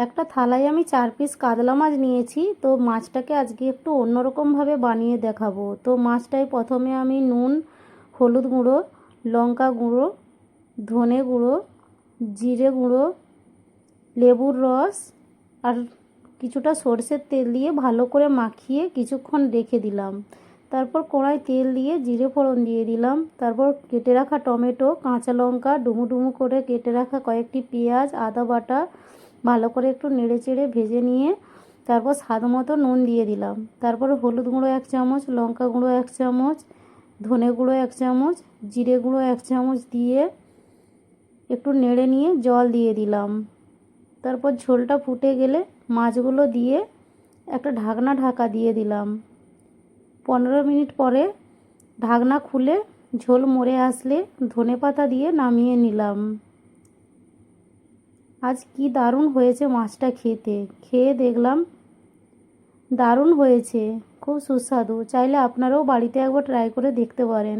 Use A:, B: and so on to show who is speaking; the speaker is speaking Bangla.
A: একটা থালায় আমি 4 পিস কাতলা মাছ নিয়েছি। তো মাছটাকে আজকে একটু অন্যরকমভাবে বানিয়ে দেখাবো। তো মাছটায় প্রথমে আমি নুন, হলুদ গুঁড়ো, লঙ্কা গুঁড়ো, ধনে গুঁড়ো, জিরে গুঁড়ো, লেবুর রস আর কিছুটা সরষের তেল দিয়ে ভালো করে মাখিয়ে কিছুক্ষণ রেখে দিলাম। তারপর কড়াই তেল দিয়ে জিরে ফোড়ন দিয়ে দিলাম। তারপর কেটে রাখা টমেটো, কাঁচা লঙ্কা, ডুমু ডুমু করে কেটে রাখা কয়েকটি পেঁয়াজ, আদা বাটা ভালো করে একটু নেড়ে চেড়ে ভেজে নিয়ে তারপর স্বাদ মতো নুন দিয়ে দিলাম। তারপর হলুদ গুঁড়ো 1 চামচ, লঙ্কা গুঁড়ো 1 চামচ, ধনে গুঁড়ো 1 চামচ, জিরে গুঁড়ো 1 চামচ দিয়ে একটু নেড়ে নিয়ে জল দিয়ে দিলাম। তারপর ঝোলটা ফুটে গেলে মাছগুলো দিয়ে একটা ঢাকনা ঢাকা দিয়ে দিলাম। 15 মিনিট পরে ঢাকনা খুলে ঝোল মরে আসলে ধনেপাতা দিয়ে নামিয়ে নিলাম। আজ কি দারুণ হয়েছে মাছটা খেতে। খেয়ে দেখলাম দারুণ হয়েছে, খুব সুস্বাদু। চাইলে আপনারাও বাড়িতে একবার ট্রাই করে দেখতে পারেন।